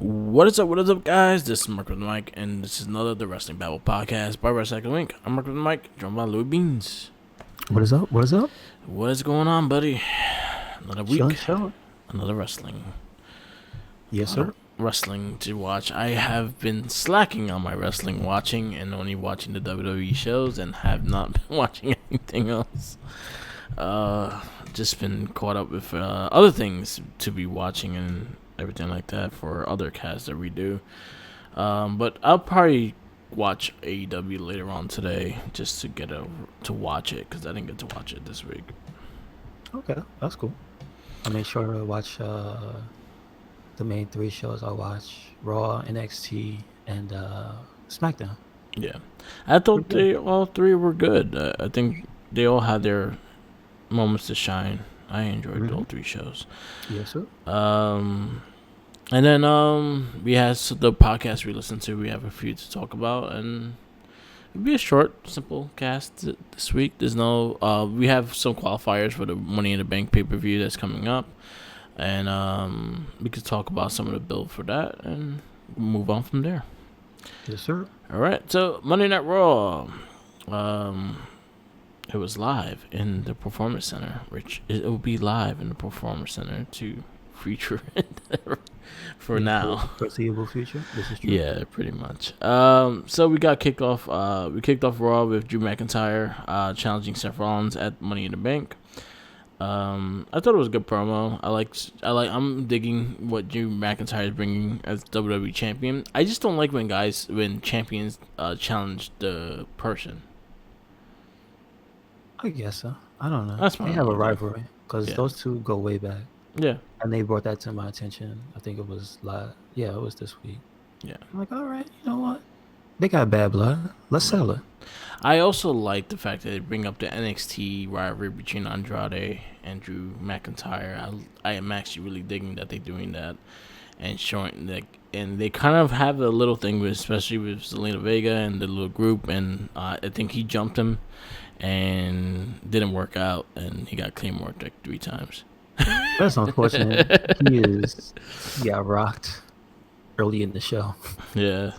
What is up, guys? This is Mark with the Mike, and this is another The Wrestling Babble podcast by cyclone. I'm Mark with the Mike, joined by Louis Beans. What is up? What is up? What is going on, buddy? Another week, Chilling. another wrestling. Yes, sir. Wrestling to watch. I have been slacking on my wrestling watching and only watching the WWE shows and have not been watching anything else. Just been caught up with other things to be watching and everything like that for other casts that we do. But I'll probably watch AEW later on today just to get to watch it because I didn't get to watch it this week. Okay, that's cool. I made sure to watch the main three shows. I watch Raw, NXT, and SmackDown. Yeah, I thought all three were good. I think they all had their moments to shine. I enjoyed all three shows. Yes, sir. And then we have the podcast we listen to. We have a few to talk about, and it'll be a short, simple cast this week. There's no. We have some qualifiers for the Money in the Bank pay-per-view that's coming up, and we could talk about some of the build for that and move on from there. Yes, sir. All right. So Monday Night Raw. It was live in the Performance Center, which it will be live in the Performance Center to feature it for now. Foreseeable future. This is true. Yeah, pretty much. So we got kicked off. We kicked off Raw with Drew McIntyre challenging Seth Rollins at Money in the Bank. I thought it was a good promo. I'm digging what Drew McIntyre is bringing as WWE champion. I just don't like when champions challenge the person. I guess so. I don't know. That's they have a rivalry because those two go way back. Yeah. And they brought that to my attention. I think it was it was this week. Yeah. I'm like, all right, you know what? They got bad blood. Let's sell it. I also like the fact that they bring up the NXT rivalry between Andrade and Drew McIntyre. I am actually really digging that they're doing that and showing that. And they kind of have a little thing, especially with Zelina Vega and the little group. And I think he jumped him and didn't work out, and he got Claymore like 3 times. That's unfortunate. He got rocked early in the show. Yeah,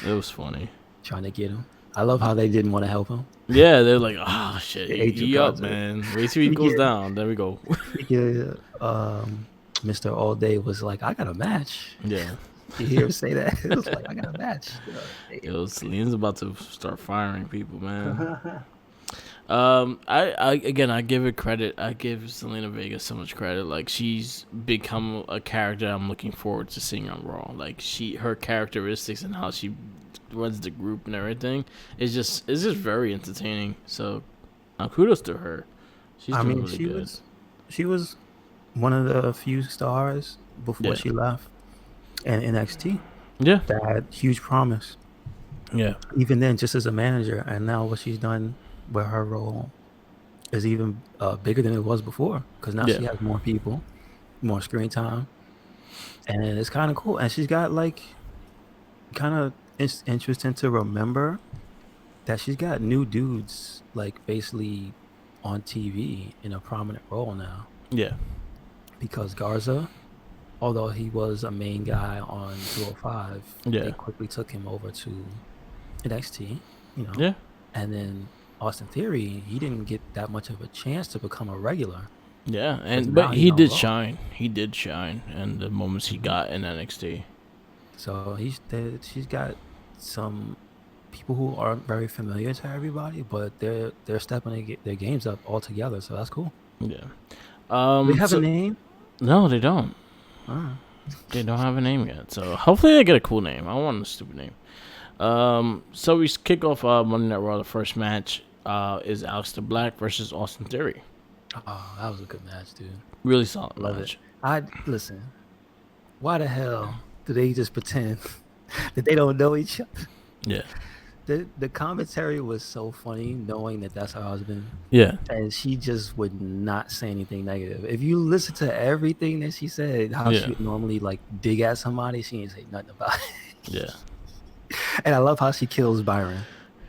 it was funny. Trying to get him. I love how they didn't want to help him. Yeah, they're like, oh shit, he up, man. Wait till he goes down. There we go. Yeah. Mr. All Day was like, I got a match. Yeah. You hear him say that? It was like, I got a match. Yo, Celine's about to start firing people, man. I give it credit. I give Zelina Vega so much credit. Like, she's become a character I'm looking forward to seeing on Raw. Like, her characteristics and how she runs the group and everything is just very entertaining. So, kudos to her. She's doing really good. She was one of the few stars before she left in NXT. Yeah, that had huge promise. Yeah, even then, just as a manager, and now what she's done. Where her role is even bigger than it was before, because now she has more people, more screen time, and it's kind of cool. And she's got kind of interesting to remember that she's got new dudes basically on TV in a prominent role now. Yeah, because Garza, although he was a main guy on 205, they quickly took him over to NXT. Yeah, and then Austin Theory, he didn't get that much of a chance to become a regular. Yeah, but he did shine. He did shine in the moments he got in NXT. So she's got some people who aren't very familiar to everybody, but they're stepping their games up altogether. So that's cool. Yeah. They have a name? No, they don't. They don't have a name yet. So hopefully they get a cool name. I don't want a stupid name. So we kick off Monday Night Raw. The first match is Aleister Black versus Austin Theory. Oh, that was a good match, dude. Really solid match. Listen. Why the hell do they just pretend that they don't know each other? Yeah. The commentary was so funny, knowing that that's her husband. Yeah. And she just would not say anything negative. If you listen to everything that she said, how she would normally dig at somebody, she didn't say nothing about it. Yeah. And I love how she kills Byron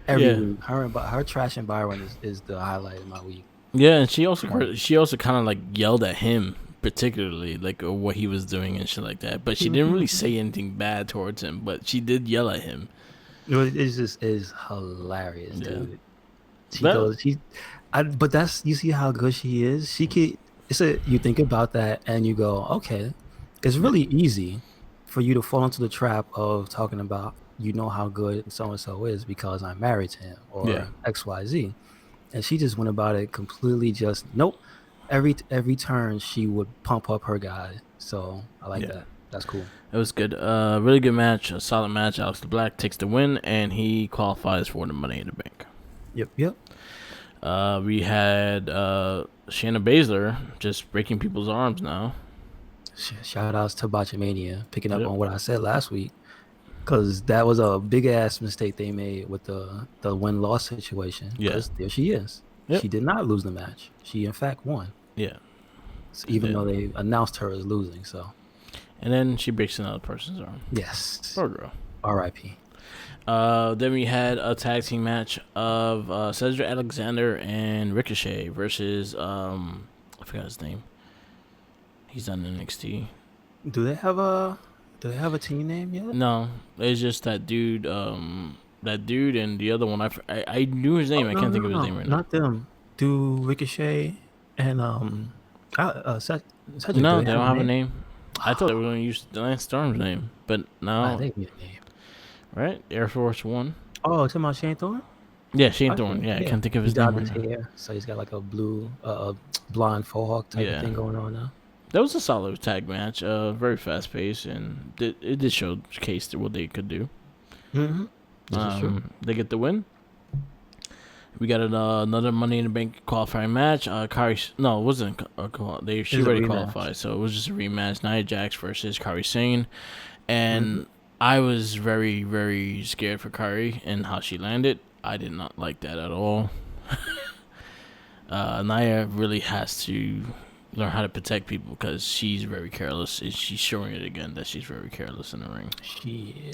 every week. Her trash and Byron is the highlight of my week. Yeah, and she also kind of yelled at him particularly, like what he was doing and shit like that. But she didn't really say anything bad towards him. But she did yell at him. It's just is hilarious, Yeah. dude. But you see how good she is. You think about that and you go, okay, it's really easy for you to fall into the trap of talking about how good so and so is because I'm married to him or XYZ. And she just went about it completely just nope. Every turn she would pump up her guy. So I like that. That's cool. It was good. Really good match, a solid match. Aleister Black takes the win and he qualifies for the Money in the Bank. Yep. We had Shayna Baszler just breaking people's arms now. Shout outs to Botchamania picking up on what I said last week, because that was a big ass mistake they made with the win-loss situation. Because there she is. Yep. She did not lose the match. She in fact won. Yeah. So even though they announced her as losing, so. And then she breaks another person's arm. Yes. Poor girl. R.I.P. Then we had a tag team match of Cedric Alexander and Ricochet versus I forgot his name. He's on NXT. Do they have a team name yet? No, it's just that dude. That dude and the other one. I knew his name. I can't think of his name right now. Not them. Do Ricochet and Cedric, no, they don't have a name. I thought they were going to use Lance Storm's name, but no. They need a name. Right? Air Force One. Oh, talking about Shane Thorne? Yeah, Shane Thorne. Yeah, I can't think of his name. His hair, so he's got like a blue, blonde faux hawk type of thing going on now. That was a solid tag match. Very fast paced, and it did showcase what they could do. Mm-hmm. This is true. They get the win. We got another Money in the Bank qualifying match. No, it wasn't she already qualified, so it was just a rematch. Nia Jax versus Kairi Sane, and I was very, very scared for Kairi and how she landed. I did not like that at all. Nia really has to learn how to protect people because she's very careless. She's showing it again that she's very careless in the ring. She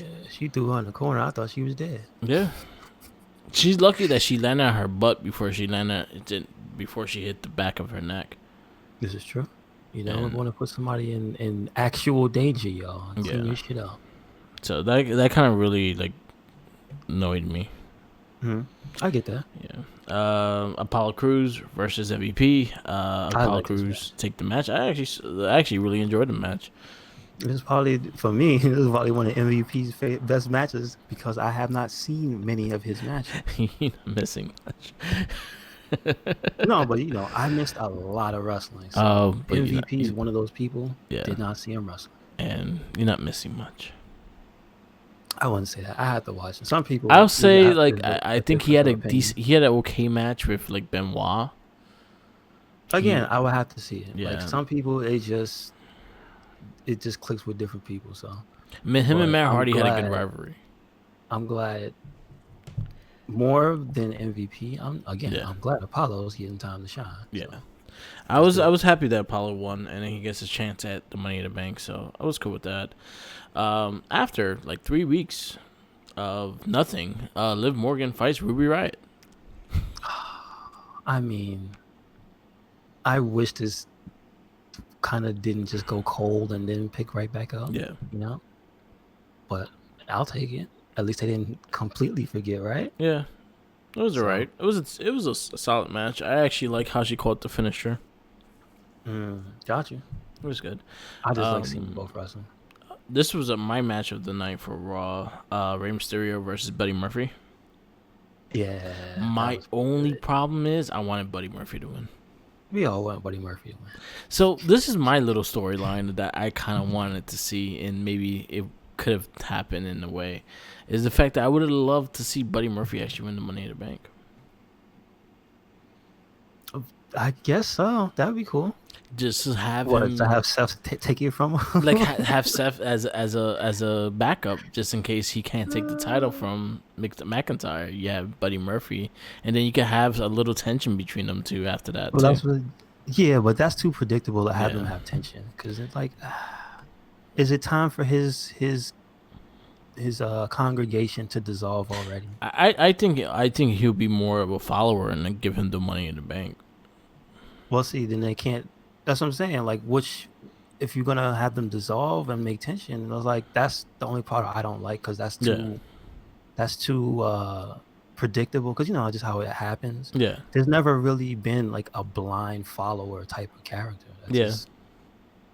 threw her in the corner. I thought she was dead. Yeah. She's lucky that she landed on her butt before she hit the back of her neck. This is true. You never want to put somebody in actual danger, y'all. Clean your shit up. So that kind of really annoyed me. I get that. Yeah. Apollo Crews versus MVP. Apollo Crews take the match. I actually really enjoyed the match. This is probably, for me, this is probably one of MVP's best matches because I have not seen many of his matches. You're not missing much. No, but I missed a lot of wrestling. So MVP is one of those people. Did not see him wrestle. And you're not missing much. I wouldn't say that. I had to watch it. Some people. I'll say I think he had an okay match with Benoit. Again, I would have to see it. Yeah. Some people it just clicks with different people. So him and Matt Hardy had a good rivalry. I'm glad more than MVP. I'm glad Apollo's getting time to shine. Yeah. So. I was happy that Apollo won and then he gets a chance at the Money in the Bank, so I was cool with that. After 3 weeks of nothing, Liv Morgan fights Ruby Riott. I mean, I wish this kind of didn't just go cold and then pick right back up. Yeah. But I'll take it. At least they didn't completely forget, right? Yeah. It was alright. It was a solid match. I actually like how she caught the finisher. Got you. It was good. I just like seeing both wrestle. This was my match of the night for Raw. Rey Mysterio versus Buddy Murphy. Yeah. My only problem is I wanted Buddy Murphy to win. We all want Buddy Murphy to win. So this is my little storyline that I kind of wanted to see, and maybe it could have happened in a way, is the fact that I would have loved to see Buddy Murphy actually win the Money in the Bank. I guess so. That would be cool. Just to have him to have Seth take it from him. have Seth as a backup just in case he can't take the title from McIntyre. You have Buddy Murphy, and then you can have a little tension between them two after that. Well, but that's too predictable to have them have tension because it's is it time for his congregation to dissolve already? I think he'll be more of a follower and then give him the Money in the Bank. Well, see, then they can't That's what I'm saying. Like, if you're gonna have them dissolve and make tension, I was like, that's the only part I don't like because Yeah. that's too predictable. Because you know just how it happens. Yeah. There's never really been like a blind follower type of character. That's Yeah. just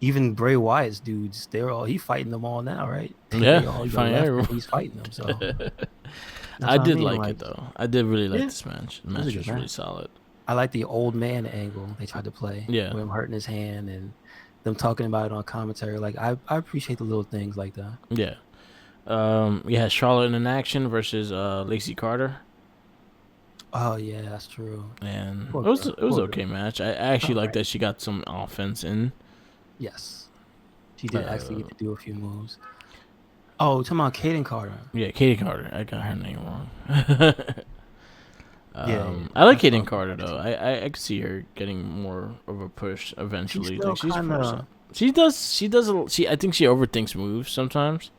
even Bray Wyatt's dudes. He fighting them all now, right? Yeah. They all You either find left everyone. and he's fighting them. So that's I what I did mean. like Like, it though. I did really like yeah, this match. The it was a match good was really match. solid. I like the old man angle they tried to play Yeah. with him hurting his hand and them talking about it on commentary. Like I appreciate the little things like that. Yeah. You had Charlotte in action versus Lacey Carter. Oh yeah, that's true. And Poor it girl. was Poor okay girl. match. I actually All like right. that she got some offense in. Yes. She did actually Uh, get to do a few moves. Oh, talking about Kaden Carter. yeah, Katie Carter. I got her name wrong. Yeah, yeah. I like That's Kaden all. Carter though. I could see her getting more of a push She's eventually. still Like she's kind pretty of solid. She does. She does. She. I think she overthinks moves sometimes.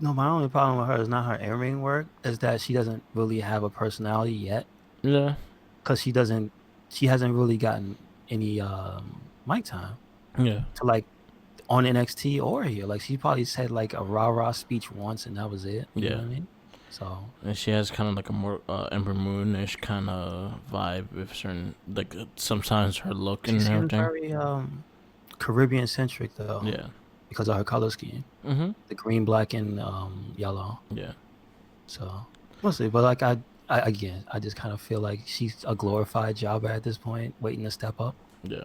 no. My only problem with her is not her in-ring work. Is that she doesn't really have a personality yet. Yeah. Because she doesn't. She hasn't really gotten any mic time Yeah. to like on NXT or here. Like she probably said like a rah-rah speech once and that was it. You know Yeah. what I mean? So And she has kind of like a more Ember Moon-ish kind of vibe with certain, like sometimes her look she and seems everything. very Caribbean centric though, Yeah. because of her color scheme. Mhm. The green, black, and yellow. Yeah. So we'll see. But like again, I just kind of feel like she's a glorified jobber at this point, waiting to step up. Yeah.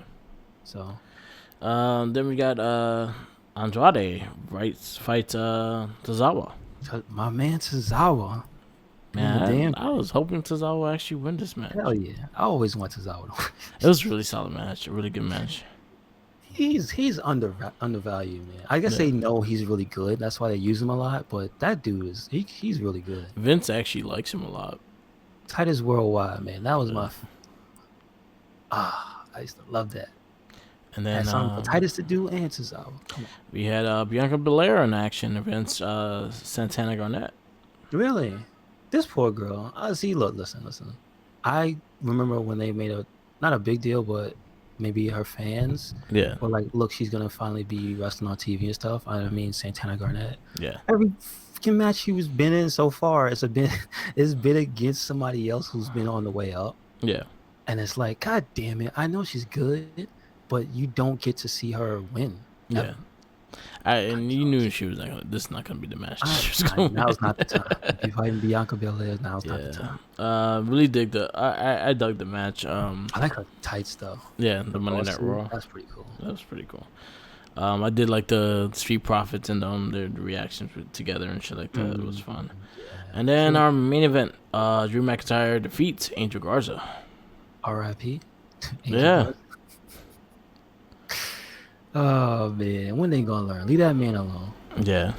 So Then we got Andrade fights Tozawa. my man Tozawa doing the Man, damn I was thing. hoping Tozawa actually win this match. Hell yeah. I always want Tozawa to win. It was a really solid match, a really good match. He's undervalued, man. I guess Yeah. they know he's really good. That's why they use him a lot. But that dude he's really good. Vince actually likes him a lot. Titus Worldwide, man. That was Yeah. I used to love that. And then Had something for Titus to do and Tozawa. Come on. we had Bianca Belair in action against Santana Garnett. Really? This poor girl. See, look, listen. I remember when they made not a big deal, but maybe her fans Yeah. were like, look, she's gonna finally be wrestling on TV and stuff. I mean, Santana Garnett. Yeah. Every fucking match she was been in so far, it's been against somebody else who's been on the way up. Yeah. And it's like, God damn it, I know she's good, but you don't get to see her win. Yeah. Ever. And you knew she was not gonna. This is not gonna be the match. Now's not the time. If you're fighting Bianca Belair, now's not the time. Really dig the. I dug the match. I like her tights though. Yeah, the Monday Night Raw. That's pretty cool. That was pretty cool. I did like the Street Profits and their reactions together and shit like that. It was fun. Yeah. And then our main event, Drew McIntyre defeats Angel Garza. R.I.P. Yeah. Oh man, when they gonna learn? Leave that man alone. Yeah.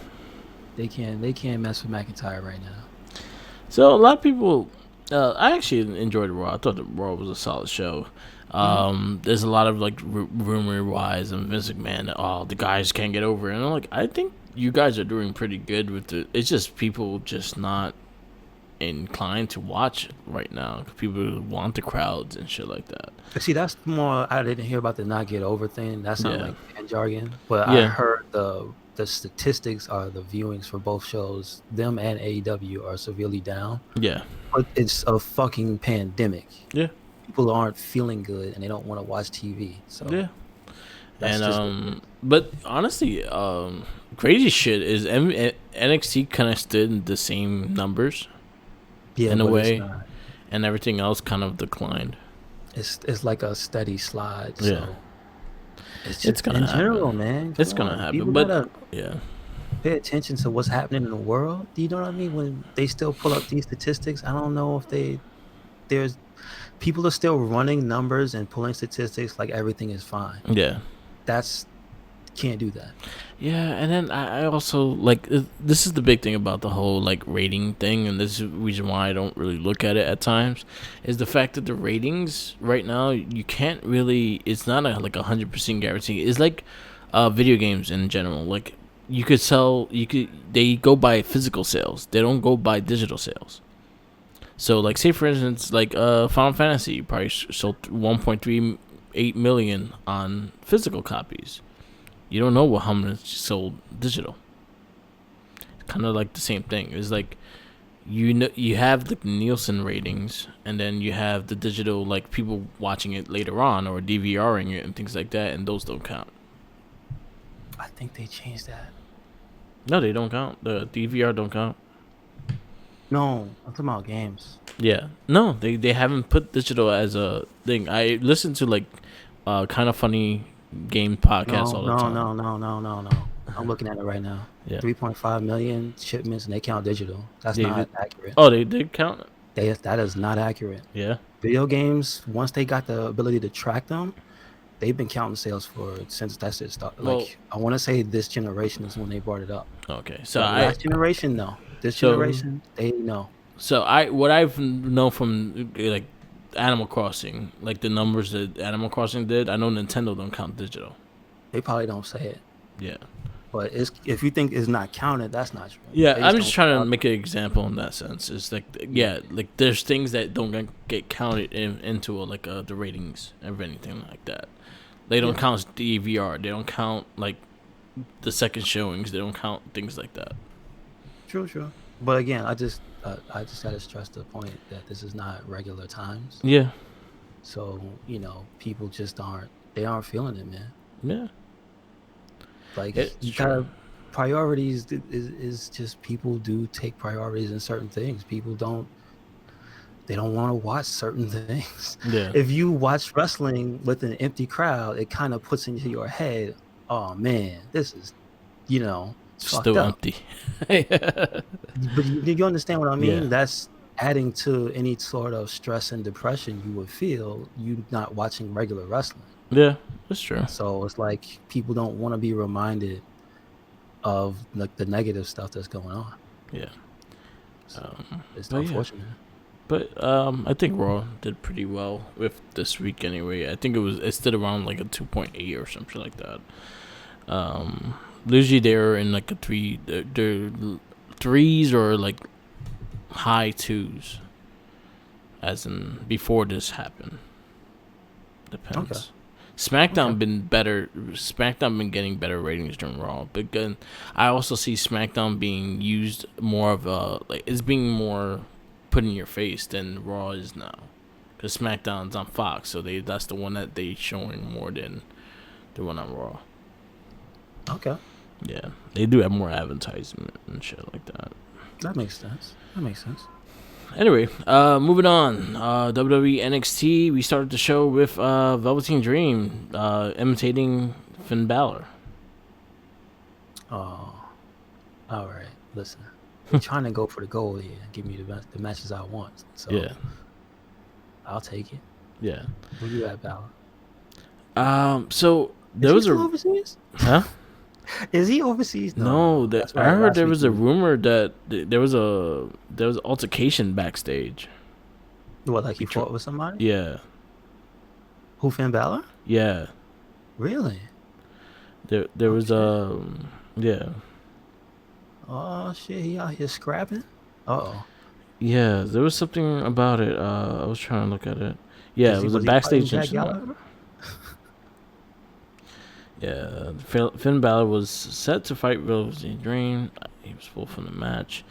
They can't mess with McIntyre right now. So a lot of people, I actually enjoyed Raw. I thought the Raw was a solid show. There's a lot of like rumor wise and Vince McMahon. Oh, the guys can't get over it. And I'm like, I think you guys are doing pretty good with it. It's just people just not inclined to watch right now. People want the crowds and shit like that. See, that's more. I didn't hear about the not get over thing. That sounds like fan jargon. But Yeah. I heard the statistics are the viewings for both shows, them and AEW, are severely down. Yeah. But it's a fucking pandemic. Yeah. People aren't feeling good and they don't want to watch TV. So Yeah. that's And but honestly, crazy shit is NXT kind of stood in the same numbers yeah, in a but way, it's not. and everything else kind of declined. It's like a steady slide. So Yeah. it's It's gonna in happen. general, man. It's Come gonna on. happen, People but gotta yeah, pay attention to what's happening in the world. Do you know what I mean? When they still pull up these statistics, I don't know if there's people are still running numbers and pulling statistics like everything is fine. yeah. Can't do that. Yeah, and then I also like this is the big thing about the whole like rating thing, and this is the reason why I don't really look at it at times, is the fact that the ratings right now you can't really. It's not like 100% guarantee. It's like video games in general. Like they go by physical sales. They don't go by digital sales. So like say for instance like Final Fantasy probably sold 1.3 8 million on physical copies. You don't know how much sold digital. Kind of like the same thing. It's like you have the Nielsen ratings, and then you have the digital, like people watching it later on or DVRing it and things like that, and those don't count. I think they changed that. No, they don't count. The DVR don't count. No, I'm talking about games. Yeah, no, they haven't put digital as a thing. I listen to like kind of funny game podcasts all the time. No. I'm looking at it right now. Yeah. 3.5 million shipments, and they count digital. That's not accurate. Oh, they did count it? That is not accurate. Yeah. Video games, once they got the ability to track them, they've been counting sales since that's it started. Like, I want to say this generation is when they brought it up. Okay, so last generation, no. This generation, they know. So what I've known from like Animal Crossing, like the numbers that Animal Crossing did, I know Nintendo don't count digital. They probably don't say it. Yeah. But if you think it's not counted, that's not true. Yeah, I'm just trying to make an example in that sense. It's like, like there's things that don't get counted into the ratings of anything like that. They don't count DVR. They don't count like the second showings. They don't count things like that. True. But again, I just gotta stress the point that this is not regular times. Yeah. So people just aren't feeling it, man. Yeah. Like you gotta priorities is just people do take priorities in certain things. People don't want to watch certain things. Yeah. If you watch wrestling with an empty crowd, it kind of puts into your head, oh man, this is still empty. But you understand what I mean? Yeah. That's adding to any sort of stress and depression you would feel you not watching regular wrestling. Yeah, that's true. So it's like people don't want to be reminded of the negative stuff that's going on. Yeah. So it's unfortunate. Yeah. But I think Raw did pretty well with this week anyway. I think it stood around like a 2.8 or something like that. Usually they're in like they're threes or like high twos, as in before this happened. Depends. Okay. SmackDown been better. SmackDown been getting better ratings than Raw, but again, I also see SmackDown being used more of it's being more put in your face than Raw is now, because SmackDown's on Fox, so that's the one that they showing more than the one on Raw. Okay. Yeah, they do have more advertisement and shit like that. That makes sense. Anyway, moving on. WWE NXT. We started the show with Velveteen Dream imitating Finn Balor. Oh, all right. Listen, I'm trying to go for the goal here. Give me the matches I want. So yeah, I'll take it. Yeah. Where you at, Balor? So there was overseas? Huh? Is he overseas? No, I heard there was a rumor that there was altercation backstage. What, like he fought with somebody? Yeah. Who, Finn Balor? Yeah. Really? There was yeah. Oh shit, he out here scrapping? Uh-oh. Yeah, there was something about it. I was trying to look at it. Yeah, it was a backstage incident. Yeah, Finn Balor was set to fight Velveteen Dream. He was pulled from the match.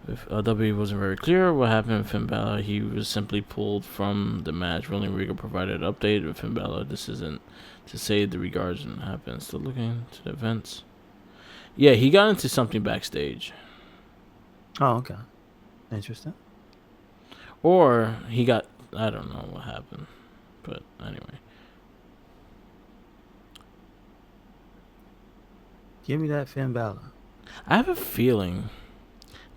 If WWE wasn't very clear what happened with Finn Balor, he was simply pulled from the match. Rolling Regal provided an update with Finn Balor. This isn't to say the regards didn't happen. Still looking to the events. Yeah, he got into something backstage. Oh, okay. Interesting. Or he got... I don't know what happened. But anyway. Give me that Finn Balor. I have a feeling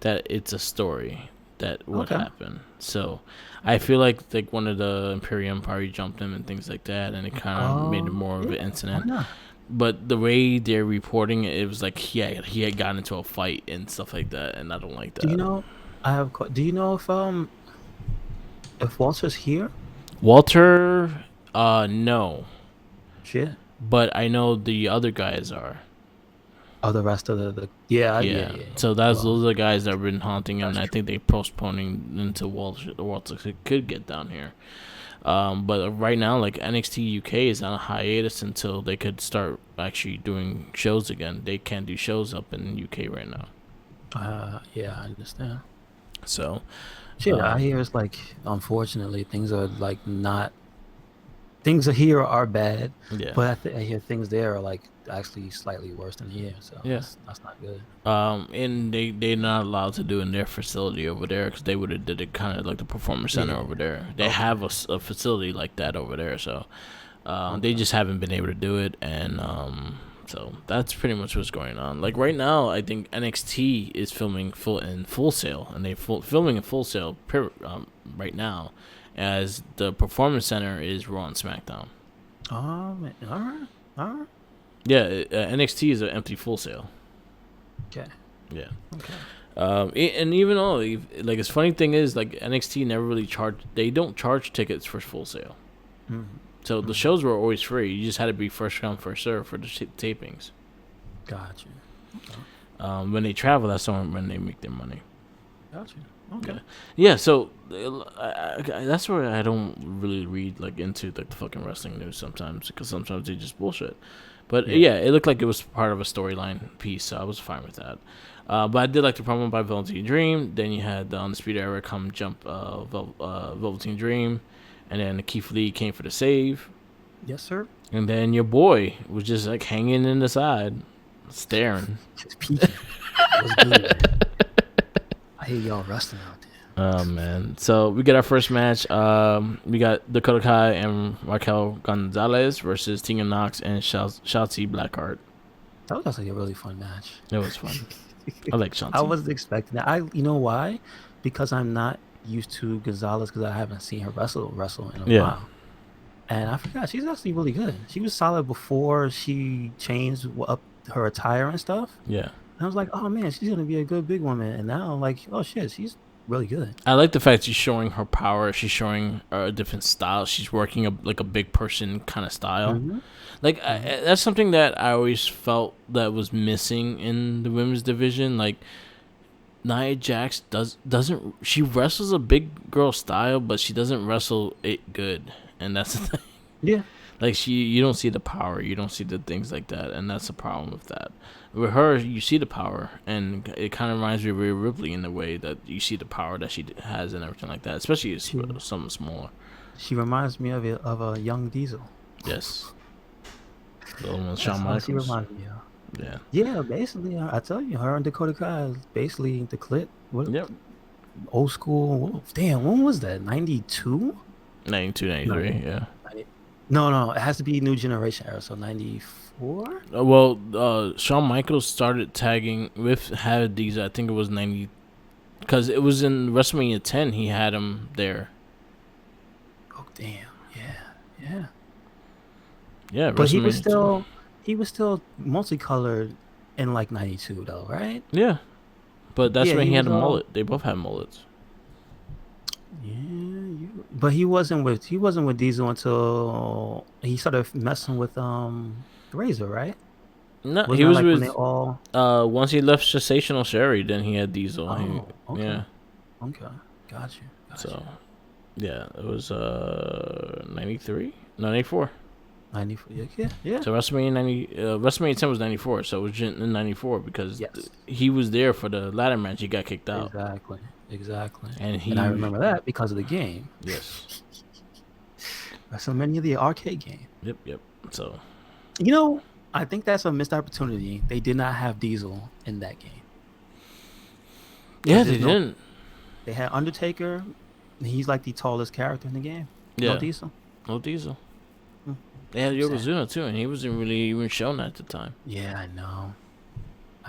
that it's a story that would happen. So I feel like one of the Imperium probably jumped him and things like that, and it kind of made it more of an incident. But the way they're reporting it, it was like he had gotten into a fight and stuff like that, and I don't like that. Do you know? Do you know if Walter's here? Walter, no. Shit. But I know the other guys are. Oh, the rest of the yeah. So those are the guys that have been haunting him, and I think they're postponing until Walter could get down here. But right now, like NXT UK is on a hiatus until they could start actually doing shows again. They can't do shows up in UK right now. Yeah, I understand. So, Shit, I hear it's like, unfortunately, things are like not. Things here are bad, yeah, but I hear things there are like actually slightly worse than here. So yeah. that's not good. And they're not allowed to do it in their facility over there because they would have did it kind of like the performance center Yeah. over there. They Okay. have a facility like that over there, so they Okay. just haven't been able to do it, and so that's pretty much what's going on. Like right now, I think NXT is filming Full Sail, and filming in Full Sail right now, as the performance center is Raw and SmackDown. Man. All right. All right. Yeah, NXT is an empty Full Sail. Okay. Yeah. Okay. And even though, like, it's funny thing is, like, NXT never really they don't charge tickets for Full Sail. Mm-hmm. So the shows were always free. You just had to be first come, first serve for the tapings. Gotcha. Okay. When they travel, that's when they make their money. Gotcha. Okay. Yeah, so that's where I don't really read, like, into like the fucking wrestling news sometimes, because sometimes they just bullshit. But yeah, it looked like it was part of a storyline piece, so I was fine with that. But I did like the promo by Velveteen Dream. Then you had the Undisputed Era come jump Velveteen Dream. And then Keith Lee came for the save. Yes, sir. And then your boy was just like hanging in the side, staring. Just peeking. What's good? I hear y'all wrestling out there. Oh, man. So we got our first match. We got Dakota Kai and Raquel Gonzalez versus Tegan Nox and Shotzi Blackheart. That was actually a really fun match. It was fun. I like Shotzi. I wasn't expecting that. You know why? Because I'm not used to Gonzalez because I haven't seen her wrestle in a while. And I forgot she's actually really good. She was solid before she changed up her attire and stuff. Yeah. And I was like, oh man, she's gonna be a good big woman. And now I'm like, oh shit, she's really good. I like the fact she's showing her power. She's showing a different style. She's working a big person kind of style. Mm-hmm. Like that's something that I always felt that was missing in the women's division. Like Nia Jax doesn't she wrestles a big girl style, but she doesn't wrestle it good, and that's the thing. Yeah. Like you don't see the power, you don't see the things like that, and that's the problem with that. With her, you see the power, and it kind of reminds me of Rhea Ripley in the way that you see the power that she has and everything like that, especially something smaller. She reminds me of a young Diesel. Yes. The little one, Shawn Michaels. She reminds me of. Yeah. Yeah, basically, I tell you, her and Dakota Kai is basically the clip. Yep. Old school. Damn, when was that? 92? 92, 93, yeah. No, it has to be New Generation era, so 94? Shawn Michaels started tagging with Hades, I think it was 90, because it was in WrestleMania 10, he had him there. Oh, damn. Yeah. Yeah, but he was still multicolored in like 92 though, right? Yeah. But that's when he had a mullet. They both had mullets. Yeah, but he wasn't with Diesel until he started messing with Razor, right? No, he was with once he left Sensational Sherry, then he had Diesel. Okay. Yeah. Okay. Got you. So, yeah, it was 93? No, 94. 94. Yeah. So WrestleMania 10 was 94, so it was in 94 because he was there for the ladder match. He got kicked out. Exactly. And I remember that because of the game. Yes. WrestleMania, the arcade game. Yep. So, I think that's a missed opportunity. They did not have Diesel in that game. Yeah, they didn't. They had Undertaker. He's like the tallest character in the game. Yeah. No Diesel. They had Yokozuna too, and he wasn't really even shown at the time. Yeah, I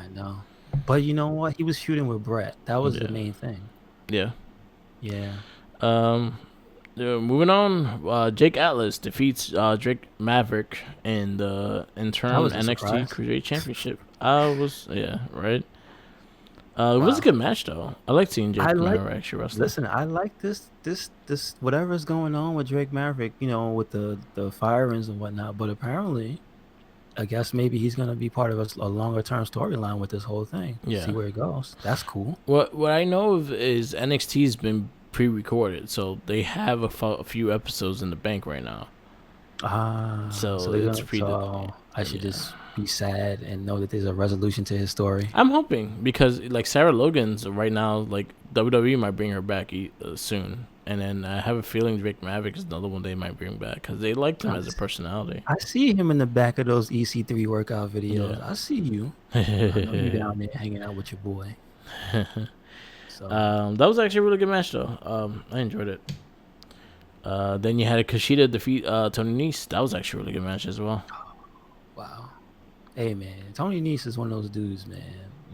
know. But you know what? He was feuding with Brett. That was the main thing. Yeah. Moving on. Jake Atlas defeats Drake Maverick in the interim NXT Cruiserweight Championship. Right. It was a good match though. I like seeing Drake Maverick actually wrestle. Listen, I like this whatever's going on with Drake Maverick, with the firings and whatnot. But apparently, I guess maybe he's gonna be part of a longer term storyline with this whole thing. Yeah. See where it goes. That's cool. What I know of is NXT's been pre-recorded, so they have a few episodes in the bank right now. So So they're it's gonna. So I should yeah. just be sad and know that there's a resolution to his story. I'm hoping because like Sarah Logan's right now, like WWE might bring her back soon, and then I have a feeling Drake Maverick is another one they might bring back because they liked him I, as a personality. I see him in the back of those EC3 workout videos. Yeah. I see you. I know you down there hanging out with your boy. So That was actually a really good match though. I enjoyed it. Then you had a Kushida defeat Tony Nese. That was actually a really good match as well. wow. Hey man, Tony Nese is one of those dudes, man.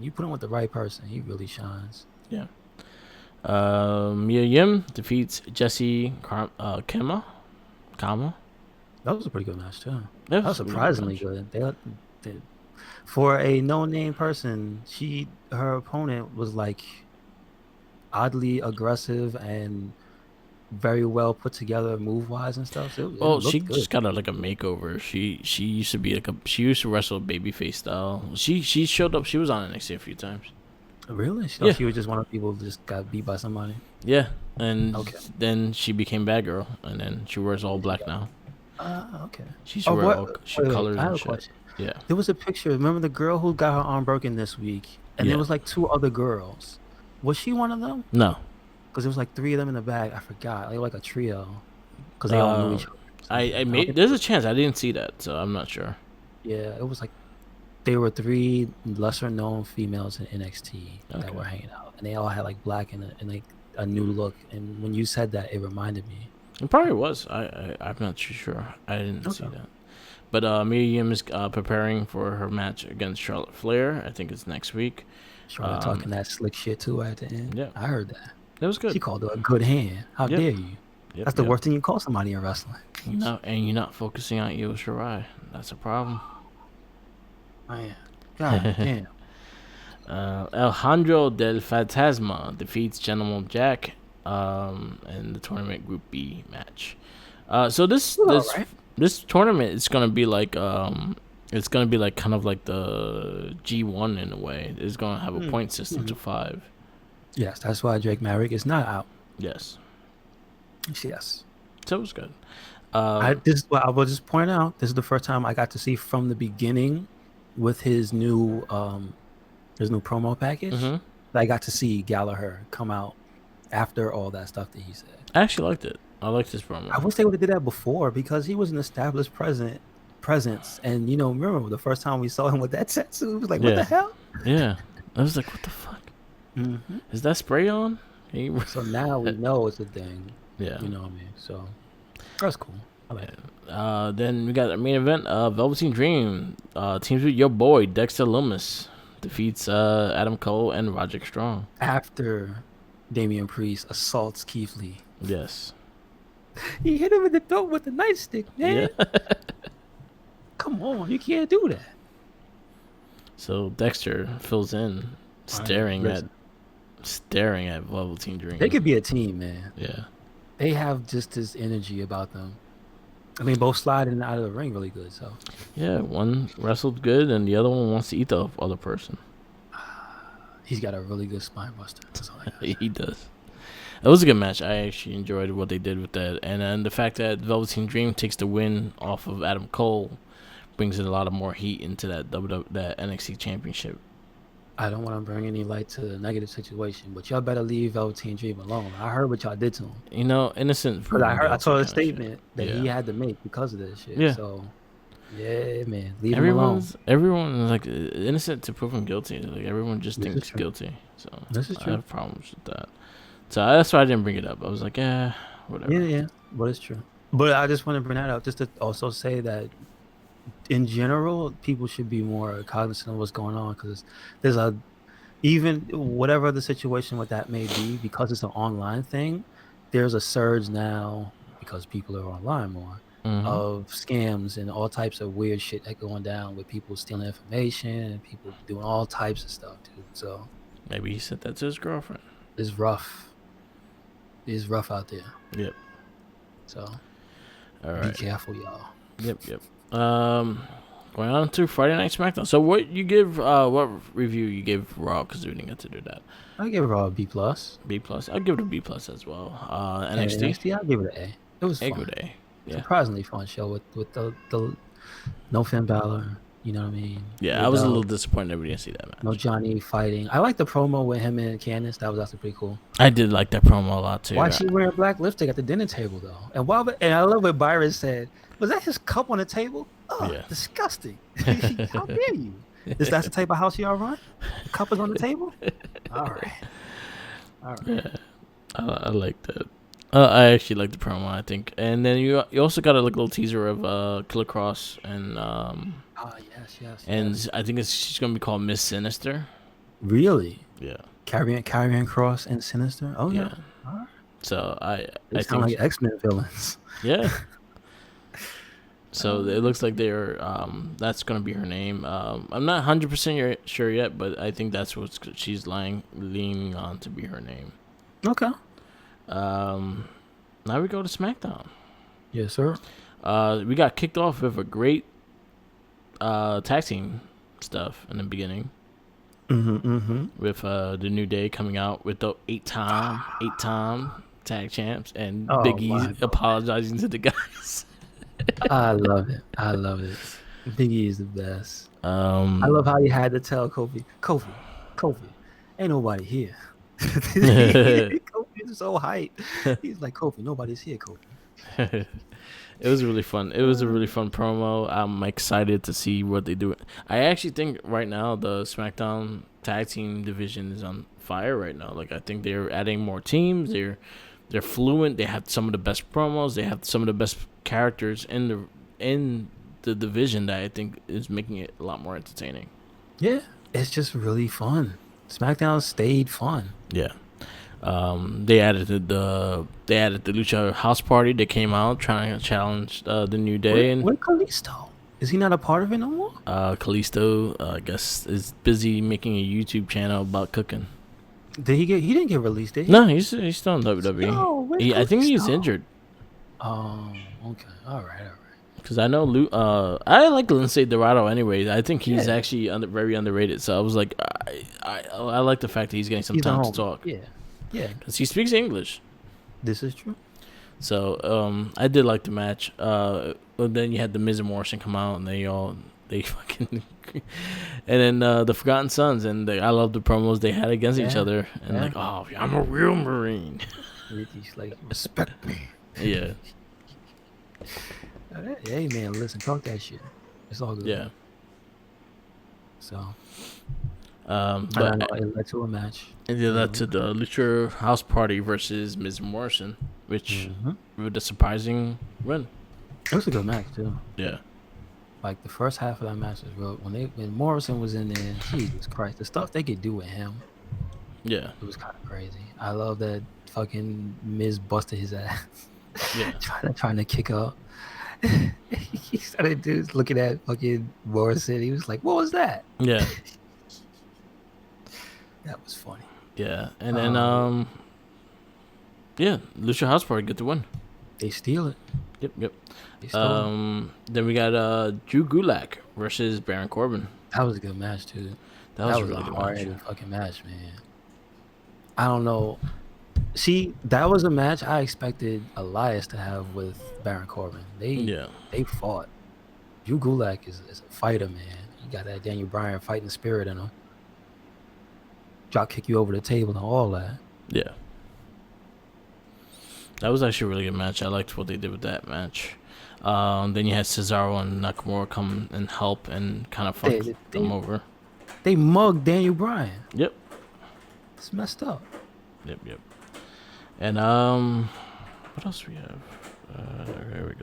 You put him with the right person, he really shines. Yeah. Mia Yim defeats Jesse Kama. That was a pretty good match too. That That was was a really good surprisingly match. good. They for a no-name person, her opponent was like oddly aggressive and very well put together move wise and stuff. So it Well, she looked good. just got like a makeover. She used to be she used to wrestle babyface style. She showed up. She was on NXT a few times. Really? Yeah, She was just one of the people who just got beat by somebody. yeah. And Okay. then she became bad girl, and then she wears all black now. Okay. She's Oh, wear what? all Wait, colors I have and a shit. question. Yeah, There was a picture. Remember the girl who got her arm broken this week, and there yeah. was like two other girls. Was she one of them? No, Because there was like three of them in the bag. I forgot. They were like a trio because they all knew uh, each other. Or I something. I don't made. think. There's a chance I didn't see that, so I'm not sure. Yeah, it was like they were three lesser known females in NXT that Okay, were hanging out, and they all had like black and like a new look. And when you said that, it reminded me. it probably was. I'm not too sure. I didn't see Okay. that. But Mia Yim is preparing for her match against Charlotte Flair. I think it's next week. Charlotte talking that slick shit too at the end. Yeah, I heard that. that was good. She called her a good hand. How Yep, dare you? yep, That's the yep. worst thing you call somebody in wrestling. And you're not focusing on Io Shirai. That's a problem. Man, God damn. Alejandro del Fantasma defeats Gentleman Jack in the tournament Group B match. So Right. this tournament is gonna be like it's gonna be like kind of like the G1 in a way. It's gonna have a point system to 5. Yes, that's why Drake Maverick is not out. Yes, Yes. so it was good. I will just point out, this is the first time I got to see from the beginning with his new promo package. Mm-hmm. I got to see Gallagher come out after all that stuff that he said. I actually liked it. I liked this promo. I wish they would have did that before because he was an established presence. And remember the first time we saw him with that tattoo, it was like, what the hell? Yeah, I was like, what the fuck? Mm-hmm. Is that spray on? So now we know it's a thing. Yeah. You know what I mean? So that's cool. I like it. Then we got our main event, Velveteen Dream. Teams with your boy, Dexter Lumis. Defeats Adam Cole and Roderick Strong. After Damian Priest assaults Keith Lee. Yes. He hit him in the throat with the nightstick, man. Yeah. Come on, you can't do that. So Dexter fills in, staring at Velveteen Dream. They could be a team, man. Yeah. They have just this energy about them. I mean, both slide in and out of the ring really good. So Yeah, one wrestled good, and the other one wants to eat the other person. he's got a really good spine buster. That's all I got. He does. It was a good match. I actually enjoyed what they did with that, and then the fact that Velveteen Dream takes the win off of Adam Cole brings in a lot of more heat into that that NXT Championship. I don't want to bring any light to the negative situation, but y'all better leave Velveteen Dream alone. I heard what y'all did to him. You know, innocent. But I saw a kinda statement shit. that Yeah. he had to make because of this shit. Yeah. So, yeah, man, leave him alone. Everyone is like innocent to proven guilty. Like everyone just This is thinks true. guilty. So This is I true. have problems with that. So that's why I didn't bring it up. I was like, yeah, whatever. Yeah, but it's true. But I just want to bring that up just to also say that in general, people should be more cognizant of what's going on because there's even whatever the situation with that may be, because it's an online thing, there's a surge now because people are online more of scams and all types of weird shit that going down with people stealing information and people doing all types of stuff, dude. So Maybe he said that to his girlfriend. it's rough. It's rough out there. Yep. So All be right. careful, y'all. Yep. Going on to Friday Night SmackDown. So what you give? What review you give Raw? Because we didn't get to do that. I give Raw a B plus. B plus. I'll give it a B plus as well. And NXT. NXT, I'll give it an A. It was A fun. good A. Yeah. Surprisingly fun show with the no Finn Balor. You know what I mean? Yeah, I was a little disappointed we didn't see that match. No Johnny fighting. I like the promo with him and Candice. That was actually pretty cool. I did like that promo a lot too. Why she wearing black lipstick at the dinner table though? And I love what Byron said. Was that his cup on the table? Oh, yeah. Disgusting! How dare you? Is that the type of house y'all run? The cup is on the table. All right. Yeah, I like that. I actually like the promo. I think, and then you also got a little teaser of Killer Cross and yes. And I think she's gonna be called Miss Sinister. Really? Yeah. Karrion Cross and Sinister. Oh yeah. All right. So I sound like X-Men villains. Yeah. So it looks like they're that's gonna be her name. I'm not 100% sure yet, but I think that's what she's leaning on to be her name. Okay. Now we go to SmackDown. Yes, sir. We got kicked off with a great tag team stuff in the beginning. With the New Day coming out with the eight-time tag champs and Big E apologizing to the guys. I love it. Big E is the best. I love how you had to tell Kofi, ain't nobody here. Kofi's so hyped. He's like, Kofi, nobody's here, Kofi. It was really fun. It was a really fun promo. I'm excited to see what they do. I actually think right now the SmackDown tag team division is on fire right now. Like I think they're adding more teams. They're fluent. They have some of the best promos. They have some of the best characters in the division that I think is making it a lot more entertaining. Yeah, it's just really fun. SmackDown stayed fun. Yeah. They added the Lucha House Party. They came out trying to challenge the New Day. Where Kalisto? Is he not a part of it no more? Kalisto, I guess, is busy making a YouTube channel about cooking. He didn't get released, did he? No, he's still in WWE. No, I think he's injured. Oh, okay. All right. Because I know I like Lindsay Dorado anyway. I think he's actually very underrated. So I was like, I like the fact that he's getting some time to talk. Yeah. Because he speaks English. This is true. So I did like the match. But then you had the Miz and Morrison come out, and they fucking, and then the Forgotten Sons, and I love the promos they had against each other, and like, oh, I'm a real Marine. He's like, respect me. Yeah. Hey man, listen, talk that shit. It's all good. Yeah. So. But it led to a match. And it led to the Lucha House Party versus Miz Morrison, which with a surprising win. It was a good match too. Yeah. Like the first half of that match was real. When Morrison was in there, Jesus Christ, the stuff they could do with him. Yeah. It was kind of crazy. I love that fucking Miz busted his ass. Yeah. trying to kick up. He started looking at fucking Morrison. He was like, "What was that?" Yeah. That was funny. Yeah, and then Lucha House Party get the win. They steal it. Yep. Then we got Drew Gulak versus Baron Corbin. That was a good match too. That was a really good hard fucking match, man. I don't know. See, that was a match I expected Elias to have with Baron Corbin. They fought. Drew Gulak is a fighter, man. He got that Daniel Bryan fighting spirit in him. Drop kick you over the table and all that. Yeah. That was actually a really good match. I liked what they did with that match. Then you had Cesaro and Nakamura come and help and kind of fuck them over. They mugged Daniel Bryan. Yep. It's messed up. Yep. And what else do we have? Here we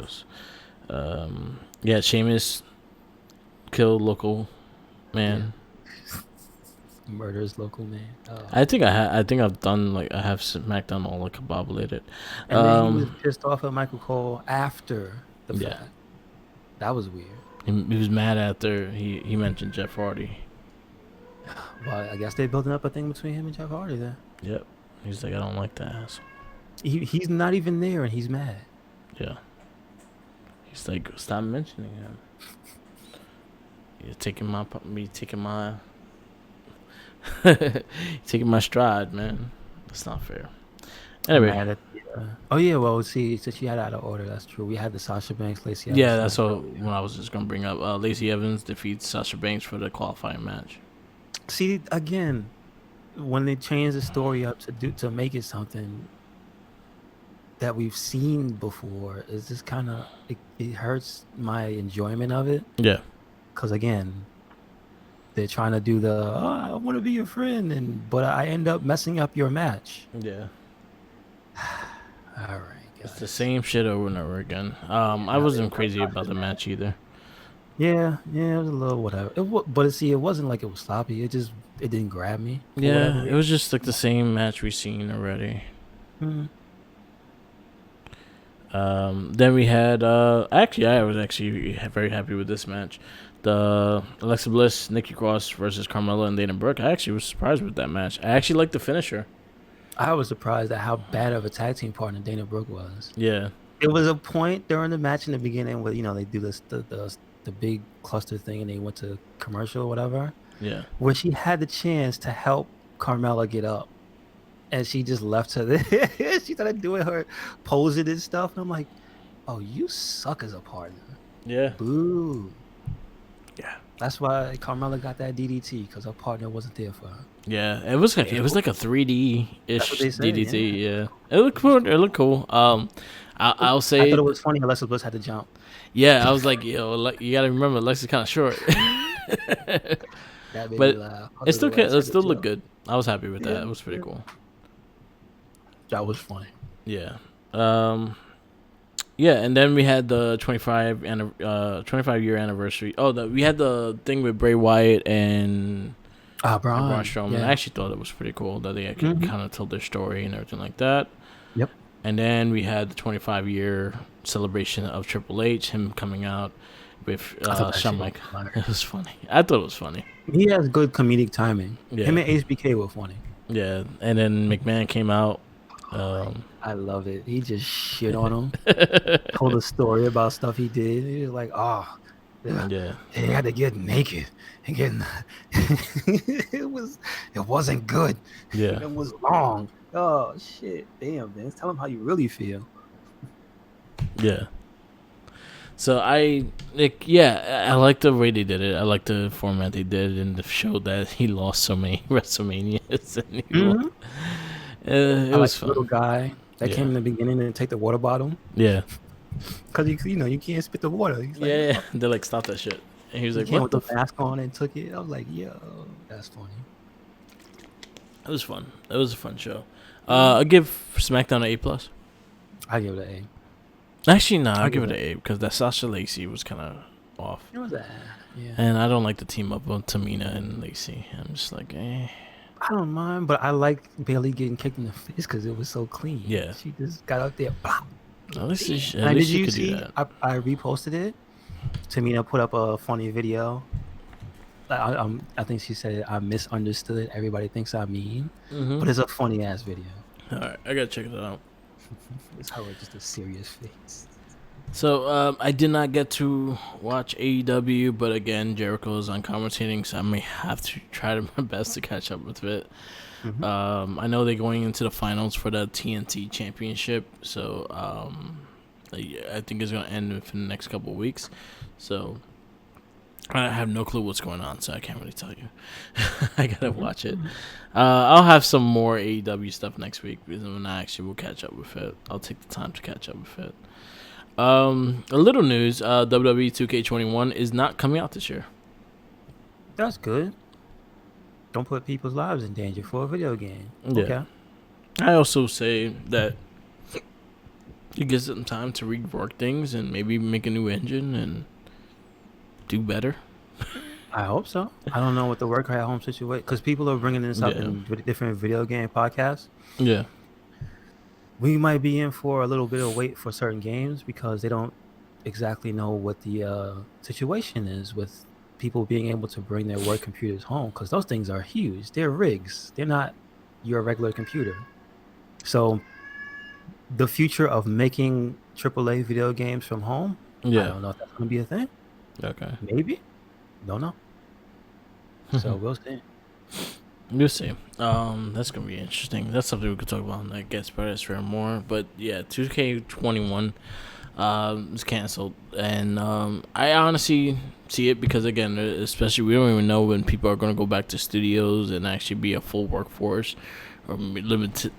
go. Sheamus killed local man. Yeah. Murders local man. I think I've done I have SmackDown all combobulated. And then he was pissed off at Michael Cole after the fact. That was weird. He was mad after he mentioned Jeff Hardy. Well, I guess they're building up a thing between him and Jeff Hardy there. Yep. He's like, I don't like that ass. He's not even there and he's mad. Yeah. He's like, stop mentioning him. You're taking taking my stride, man. That's not fair. I'm Anyway, mad at oh yeah, well see, so she had out of order. That's true. We had the Sasha Banks, Lacey Evans yeah, that's stuff what earlier. I was just gonna bring up. Lacey Evans defeats Sasha Banks for the qualifying match. See again, when they change the story up to make it something that we've seen before, is just kind of it hurts my enjoyment of it. Yeah, Because again, they're trying to do the I want to be your friend, but I end up messing up your match. yeah. All right, It's the guys. same shit over and over again. Yeah, I now they wasn't want crazy about Sasha's the match. match either. Yeah, it was a little whatever. But see, it wasn't like it was sloppy. It didn't grab me for whatever Yeah, it reason. was just like the same match we've seen already. Mm. Then we had actually I was actually very happy with this match. The Alexa Bliss, Nikki Cross versus Carmella and Dana Brooke. I actually was surprised with that match. I actually liked the finisher. I was surprised at how bad of a tag team partner Dana Brooke was. Yeah. It was a point during the match in the beginning where they do this the big cluster thing and they went to commercial or whatever, Yeah. where she had the chance to help Carmella get up, and she just left her there. She started doing her posing and stuff, and I'm like, "Oh, you suck as a partner." Yeah. Boo. Yeah. That's why Carmella got that DDT because her partner wasn't there for her. Yeah. It was like a 3D That's what ish they said. DDT. Yeah. Yeah. It looked cool. It looked cool. I'll I thought say it was funny. Alexa Bliss had to jump. yeah. I was like yo, like you gotta remember Alexa's kind of short. That made me But laugh. I was like, "Well, it that's still good looked jump." good. I was happy with Yeah, that. It was pretty yeah. cool. That was funny. Yeah. Um. Yeah, and then we had the 25 year anniversary. Oh, we had the thing with Bray Wyatt and Braun Braun. Strowman. I Yeah. actually thought it was pretty cool that they could Hmm. kind of tell their story and everything like that. Yep. And then we had the 25-year celebration of Triple H, him coming out with I thought that Shawn shit was Michaels. It hilarious. was funny. I thought it was funny. He has good comedic timing. Him Yeah, and HBK were funny. yeah. And then McMahon came out. I loved it. He just shit on him. Told a story about stuff he did. He was like, "Oh, yeah, Yeah, he had to get naked and get." It wasn't good. yeah, It was long. Oh shit! Damn, man. Tell him how you really feel. yeah. So I like the way they did it. I like the format they did and the show that he lost so many WrestleManias and Hmm. it I like was the little fun. guy that Yeah, came in the beginning and take the water bottle yeah, because you can't spit the water. He's like, yeah. "Oh." They're like, stop that shit. And he was He like, came what with the? the mask on and took it. I was like, "Yo, that's funny." It was fun. It was a fun show. Mhm. I give SmackDown an A+. I give it an Actually, no, A. I'll I give give it it. an A because that Sasha Lacey was kind of off, It was a yeah. and I don't like the team up of Tamina and Lacey. I'm just like, eh. I don't mind, but I like Bailey getting kicked in the face because it was so clean. Yeah, She just got out there. Blah. at least Damn. at Did least she you could do see? that. I reposted it. Tamina put up a funny video. I think she said I misunderstood. Everybody thinks I mean, but it's a funny ass video. All right, I gotta check that out. It's her with just a serious face. So I did not get to watch AEW, but again, Jericho is on commentating, so I may have to try my best to catch up with it. Hmm. I know they're going into the finals for the TNT Championship, so I think it's gonna end within the next couple of weeks. So I have no clue what's going on, so I can't really tell you. I gotta watch it. I'll have some more AEW stuff next week because when I actually will catch up with it. I'll take the time to catch up with it. A little news: WWE 2K21 is not coming out this year. That's good. Don't put people's lives in danger for a video game. Yeah. Okay. I also say that it gives them time to rework things and maybe make a new engine and do better. I hope so. I don't know what the work at home situation because people are bringing this up Yeah. in different video game podcasts. Yeah. We might be in for a little bit of wait for certain games because they don't exactly know what the situation is with people being able to bring their work computers home because those things are huge. They're rigs. They're not your regular computer. So the future of making AAA video games from home, I Yeah. don't know if that's going to be a thing. Okay. Maybe. Don't know. So we'll see. We'll see. That's gonna be interesting. That's something we could talk about in the Get Spread for more. But yeah, 2K21 is canceled, and I honestly see it because again, especially we don't even know when people are gonna go back to studios and actually be a full workforce or limited.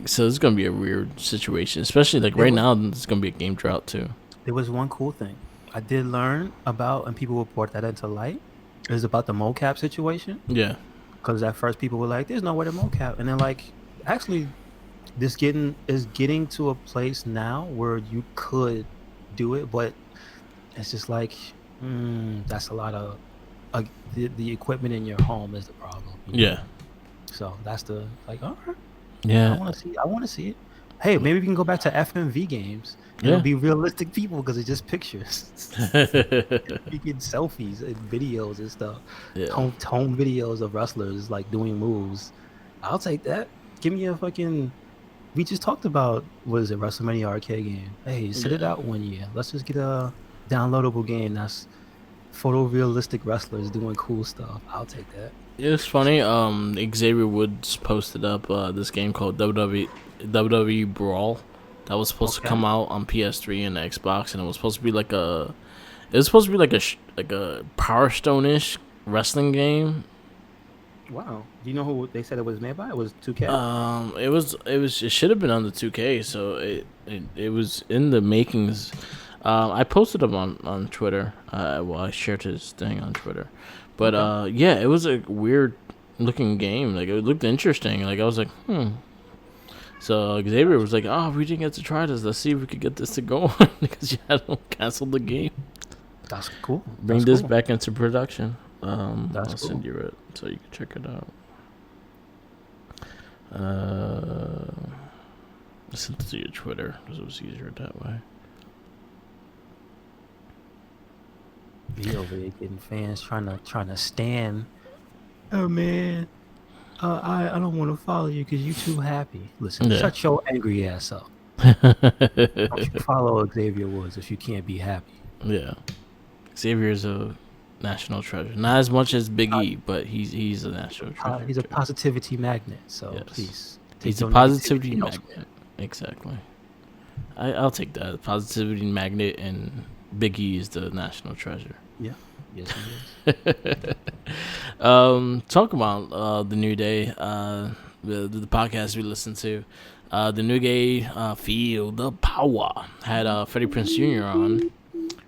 So it's gonna be a weird situation, especially like right now. It's gonna be a game drought too. There was one cool thing I did learn about, and people report that into light. Is about the mocap situation. Yeah. Because at first people were like, "There's no way to mocap," and then like, actually, this getting to a place now where you could do it, but it's just like, that's a lot of the equipment in your home is the problem. Yeah. So that's the like, all right. Yeah. I want to see it. Hey, maybe we can go back to FMV games. Yeah. It'll be realistic people because it's just pictures. You get selfies and videos and stuff. Yeah. Home videos of wrestlers like doing moves. I'll take that. Give me a fucking. We just talked about what is it, WrestleMania arcade game. Hey, sit it out 1 year. Let's just get a downloadable game that's photorealistic wrestlers doing cool stuff. I'll take that. It's funny. Xavier Woods posted up this game called WWE Brawl that was supposed to come out on PS3 and Xbox, and it was supposed to be like a Power Stone-ish wrestling game. Wow. Do you know who they said it was made by? It was 2K. It should have been on the 2K, so it was in the makings. I posted him on Twitter. I shared his thing on Twitter. But yeah, it was a weird looking game. Like it looked interesting. Like I was like, So Xavier was like, "Oh, we didn't get to try this. Let's see if we could get this to go on because you had to cancel the game." That's cool. Bring this back into production. I'll send you it so you can check it out. Send it to your Twitter because it was easier that way. Be over there getting fans trying to stand. Oh man, I don't want to follow you because you too happy. Listen, shut your angry ass up. Don't you follow Xavier Woods if you can't be happy. Yeah, Xavier's a national treasure. Not as much as Big E, but he's a national treasure. He's a positivity magnet. So please, he's a positivity magnet. Exactly. I'll take that. Positivity magnet, and Big E is the national treasure. Yeah. Yes, he is. Talk about the New Day, the podcast we listened to. The New Day, Feel the Power, had Freddie Prinze Jr. on,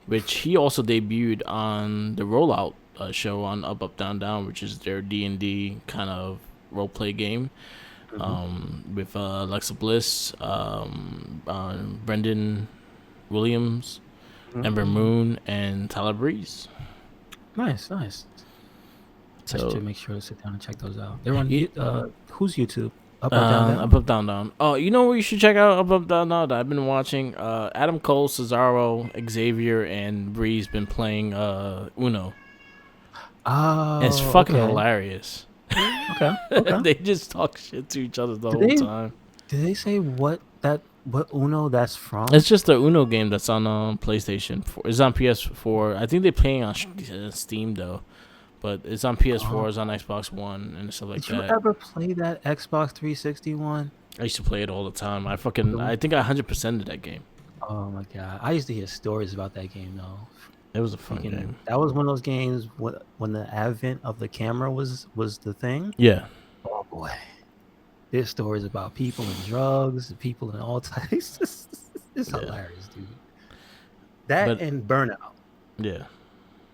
which he also debuted on the Rollout show on Up Up Down Down, which is their D&D kind of role play game. With Alexa Bliss, Brendan Williams, Ember Moon, and Tyler Breeze. Nice. So I should make sure to sit down and check those out. They're on whose YouTube? Up Up Down Down. Up Up Down Down. Oh, you know what you should check out? Up Up Down Down. That I've been watching. Adam Cole, Cesaro, Xavier, and Breeze been playing Uno. Oh, and it's fucking hilarious. Okay. They just talk shit to each other the whole time. Did they say what Uno that's from? It's just the Uno game that's on PlayStation 4. It's on PS4. I think they're playing on Steam though, but it's on PS4. It's on Xbox One and stuff like that. Did you ever play that Xbox 360 one? I used to play it all the time. I think I 100%ed that game. Oh my god! I used to hear stories about that game though. It was a fun game. That was one of those games when the advent of the camera was the thing. Yeah. Oh boy. There's stories about people and drugs, people in all types. It's hilarious, dude. And Burnout. Yeah.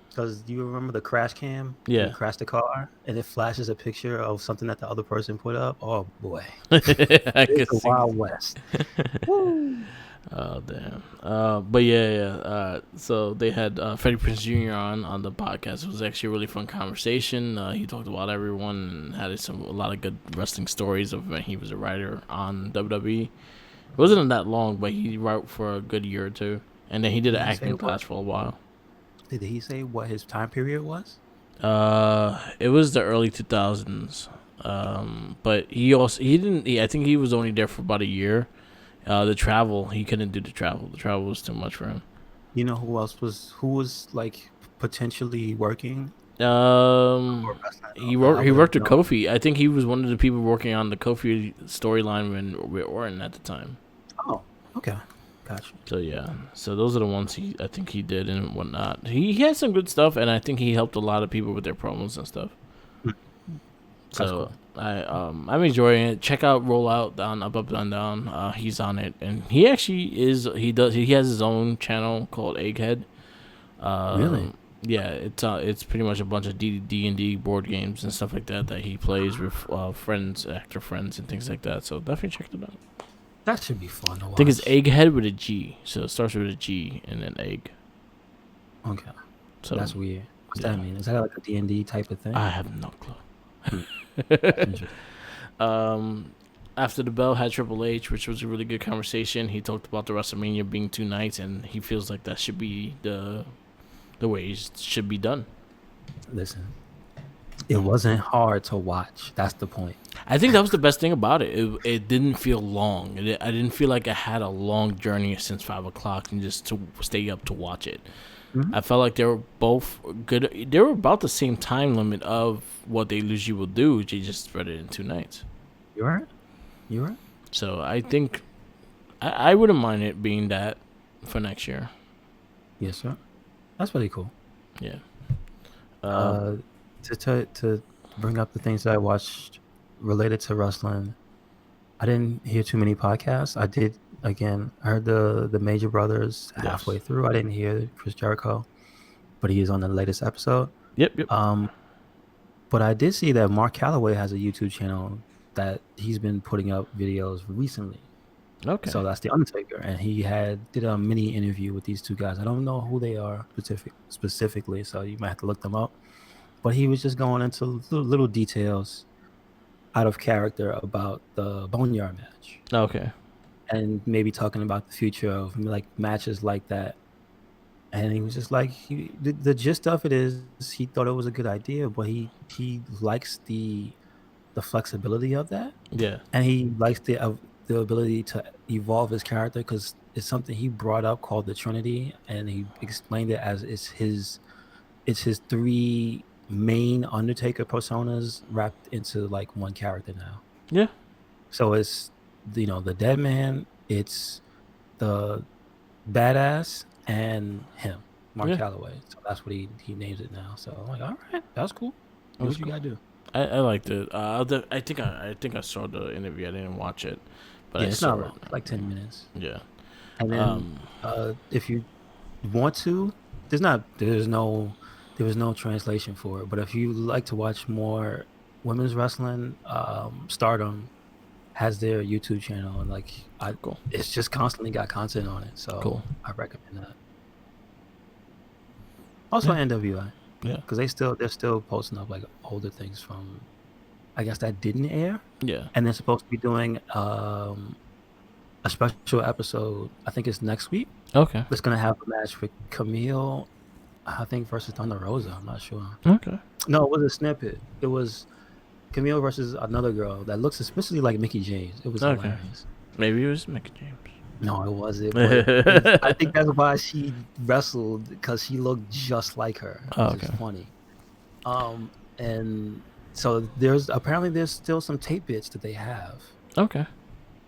Because do you remember the crash cam? Yeah. You crash the car and it flashes a picture of something that the other person put up. Oh boy. It's the Wild West. Woo. Oh damn. But yeah. So they had Freddie Prinze Jr. on the podcast. It was actually a really fun conversation. He talked about everyone and had a lot of good wrestling stories of when he was a writer on WWE. It wasn't that long, but he wrote for a good year or two, and then he did an acting class for a while. Did he say what his time period was? It was the early 2000s. But he didn't. I think he was only there for about a year. The travel, he couldn't do the travel. The travel was too much for him. You know who was like potentially working Um, or wrestling? he Okay, worked. I He wouldn't worked with know. Kofi. I think he was one of the people working on the Kofi storyline with Orton at the time. Oh, okay, gotcha. So yeah, so those are the ones I think he did and whatnot. He has some good stuff, and I think he helped a lot of people with their promos and stuff. Hmm, that's So cool. I'm enjoying it. Check out Rollout Down Up Up Down Down. He's on it, and he actually is. He has his own channel called Egghead. Really? Yeah, it's pretty much a bunch of D&D board games and stuff like that he plays with friends, actor friends, and things like that. So definitely check it out. That should be fun to I think it's watch. Egghead with a G, so it starts with a G and then egg. Okay, So that's weird. What's yeah, that mean? Is that like a D&D type of thing? I have no Hmm, clue. that's interesting. After the bell had Triple H, which was a really good conversation. He talked about the WrestleMania being 2 nights, and he feels like that should be the way it should be done. Listen, it wasn't hard to watch. That's the point. I think that was the best thing about it. It didn't feel long. I didn't feel like I had a long journey since 5 o'clock and just to stay up to watch it. Mhm. I felt like they were both good. They were about the same time limit of what they usually will do. They just spread it in 2 nights. You right? You right? So I think I wouldn't mind it being that for next year. Yes, sir. That's really cool. Yeah. Uh, to bring up the things that I watched related to wrestling, I didn't hear too many podcasts. I did again. I heard the Major Brothers Yes. halfway through. I didn't hear Chris Jericho, but he is on the latest episode. Yep. Yep. Um, but I did see that Mark Calloway has a YouTube channel that he's been putting up videos recently. Okay. So that's the Undertaker, and he did a mini interview with these two guys. I don't know who they are specifically, so you might have to look them up. But he was just going into little details out of character about the Boneyard match, Okay. and maybe talking about the future of like matches like that. And he was just like, the gist of it is he thought it was a good idea, but he likes the flexibility of that, Yeah. and he likes the ability to evolve his character because it's something he brought up called the Trinity, and he explained it as it's his three main Undertaker personas wrapped into like one character now. Yeah. So it's the Dead Man, it's the Badass, and him, Mark Yeah. Calloway. So that's what he names it now. So I'm like, all right, that's cool. Do That's what you cool. gotta do. I liked it. I think I saw the interview. I didn't watch it, but Yeah, I it's not saw it. long, like 10 minutes. Yeah. And then Um. if you want to, there was no translation for it. But if you like to watch more women's wrestling, Stardom has their YouTube channel, and like Cool. it's just constantly got content on it. So Cool. I recommend that. Also Yeah. NWI, Yeah. because they're still posting up like older things from, I guess, that didn't air, Yeah. and they're supposed to be doing a special episode. I think it's next week. Okay. It's gonna have a match with Camille, I think, versus Thunder Rosa. I'm not sure. Okay. No, it was a snippet. It was Camille versus another girl that looks suspiciously like Mickey James. It was Okay. hilarious. Maybe it was Mickey James. No, it wasn't. But I think that's why she wrestled, because she looked just like her, which is funny. And so there's still some tape bits that they have. Okay.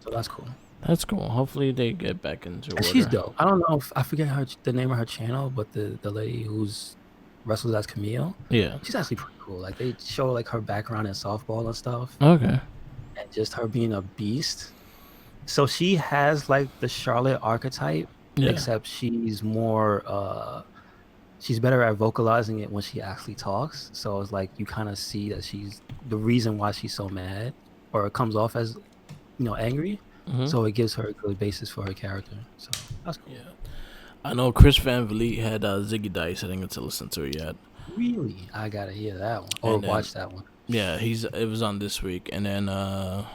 So that's cool. That's cool. Hopefully they get back into And order. she's dope. I don't know if I forget the name of her channel, but the lady who's wrestles as Camille, Yeah. she's actually pretty cool. Like they show like her background in softball and stuff, Okay. and just her being a beast. So she has like the Charlotte archetype, Yeah. except she's more she's better at vocalizing it when she actually talks. So it's like you kind of see that she's the reason why she's so mad, or it comes off as angry. Mm-hmm. So it gives her a good basis for her character. So that's cool. Yeah. I know Chris Van Vliet had Ziggy Dice. I didn't get to listen to it yet. Really, I gotta hear that one or watch that one. Yeah, it was on this week, and then the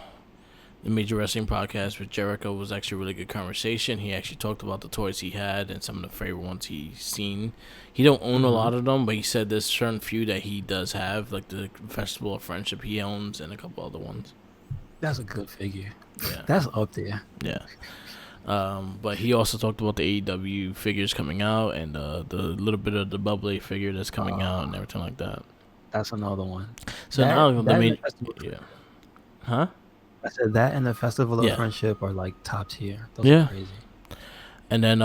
Major Wrestling Podcast with Jericho was actually a really good conversation. He actually talked about the toys he had and some of the favorite ones he's seen. He don't own a lot of them, but he said there's certain few that he does have, like the Festival of Friendship he owns and a couple other ones. That's a good figure. Yeah. That's up there. Yeah. But he also talked about the AEW figures coming out and the little bit of the Babble figure that's coming out and everything like that. That's another one. So now yeah, huh? I said that and the Festival of Friendship are like top tier. Those are crazy. And then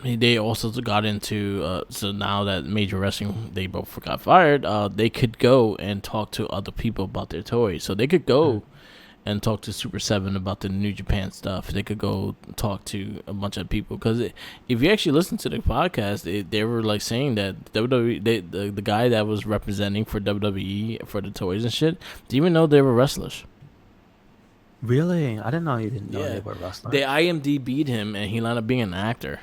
they also got into so now that Major Wrestling, they both got fired, they could go and talk to other people about their toys. So they could go and talk to Super 7 about the New Japan stuff. They could go talk to a bunch of people, because if you actually listen to the podcast, they were like saying that WWE, the guy that was representing for WWE for the toys and shit, didn't even know they were wrestlers. Really? I didn't know you didn't know they were wrestlers. They IMDb'd him, and he ended up being an actor.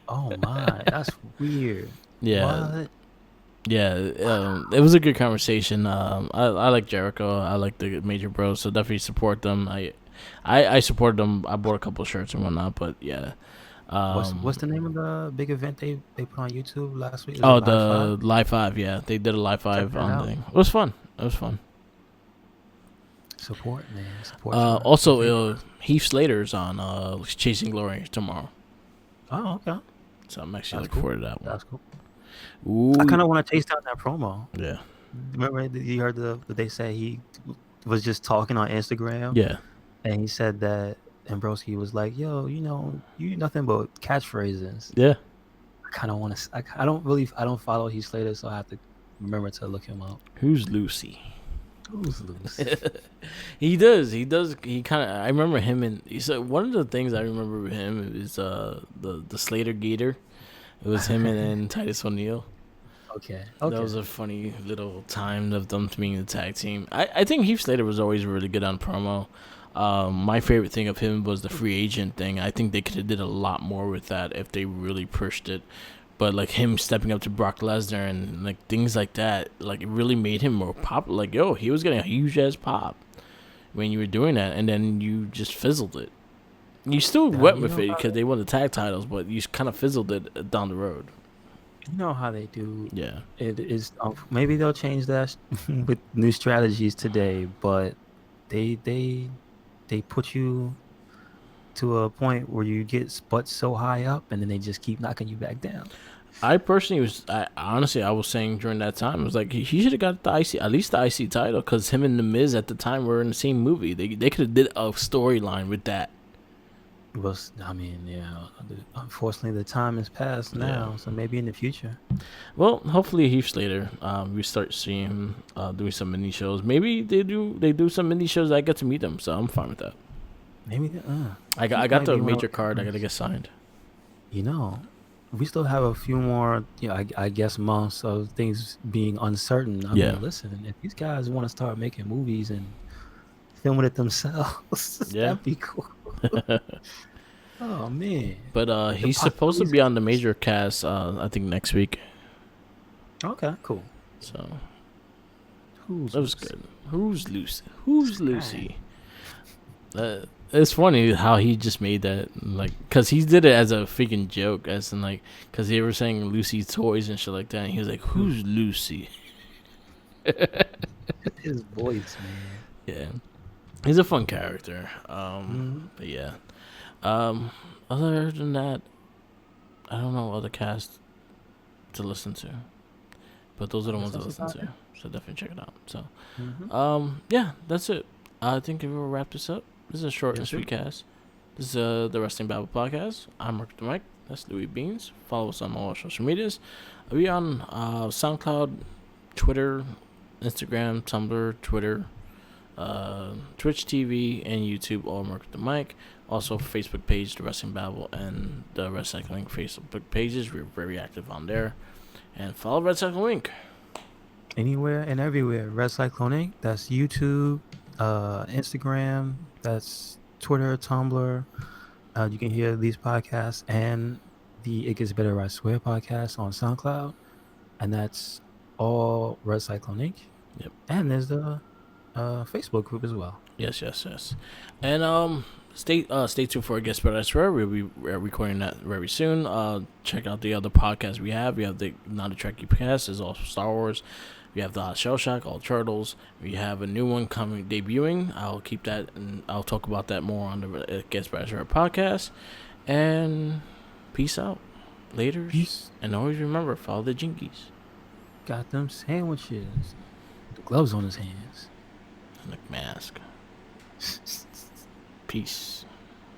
Oh my, that's weird. Yeah. What? Yeah, it was a good conversation. I like Jericho. I like the Major Bros, so definitely support them. I supported them. I bought a couple of shirts and whatnot, but yeah. What's the name of the big event they put on YouTube last week? The Live 5, yeah. They did a Live 5 on thing. It was fun. Support, man. Support. Also, Heath Slater's on Chasing Glory tomorrow. Oh, okay. So I'm actually looking forward to that one. That's cool. Ooh. I kind of want to taste out that promo. Yeah. Remember you heard they say he was just talking on Instagram? Yeah. And he said that Ambroski was like, yo, you nothing but catchphrases. Yeah. I kind of want to, I don't follow Heath Slater, so I have to remember to look him up. Who's Lucy? Who's Lucy? He does. He kind of, I remember him, and he said one of the things I remember with him is the Slater Gator. It was him and Titus O'Neil. Okay. That was a funny little time of them being the tag team. I think Heath Slater was always really good on promo. My favorite thing of him was the free agent thing. I think they could have did a lot more with that if they really pushed it. But like him stepping up to Brock Lesnar and like things like that, like it really made him more popular. Like, yo, he was getting a huge ass pop when you were doing that, and then you just fizzled it. You still went with it because they won the tag titles, but you kind of fizzled it down the road. You know how they do. Yeah. It is maybe they'll change that with new strategies today, but they put you to a point where you get butt so high up, and then they just keep knocking you back down. I personally honestly was saying during that time, I was like, he should have got the IC, at least the IC title, because him and The Miz at the time were in the same movie. They could have did a storyline with that. I mean, yeah. Unfortunately, the time has passed now, so maybe in the future. Well, hopefully Heath Slater, we start seeing him doing some mini shows. Maybe they do some mini shows. I get to meet them, so I'm fine with that. Maybe I got the major card. I gotta get signed. We still have a few more, I guess, months of things being uncertain. I mean, listen, if these guys want to start making movies and filming it themselves, that'd be cool. Oh man! But he's supposed to be on the major cast. I think next week. Okay, cool. So that was good. Who's Lucy? It's funny how he just made that, like, because he did it as a freaking joke, as in like, because they were saying Lucy's toys and shit like that, and he was like, "Who's Lucy?" His voice, man. Yeah, he's a fun character. But yeah. Other than that, I don't know other casts to listen to, but those are the ones I listen to. So definitely check it out. So, yeah, that's it. I think we will wrap this up. This is a short and sweet cast. This is the Wrestling Babble podcast. I'm Mark the Mike. That's Louis Beans. Follow us on all our social medias. We on SoundCloud, Twitter, Instagram, Tumblr, Twitter, Twitch TV, and YouTube. All Mark the Mike. Also, Facebook page, The Wrestling Babble, and the Red Cycling Facebook pages. We're very active on there. And follow Red Cycling Inc. Anywhere and everywhere. Red Cyclone Inc. That's YouTube, Instagram, that's Twitter, Tumblr. You can hear these podcasts and the It Gets Better, I Swear podcast on SoundCloud. And that's all Red Cyclone Inc. Yep. And there's the Facebook group as well. Yes. And stay tuned for It Gets Better, I Swear. We'll be recording that very soon. Check out the other podcasts we have. We have the Not a Trekkie cast. There's also Star Wars. We have the Hot Shell Shock, all turtles. We have a new one debuting. I'll keep that, and I'll talk about that more on the Guest Basher podcast. And peace out. Later. Peace. And always remember, follow the Jinkies. Got them sandwiches. The gloves on his hands. And the mask. Peace.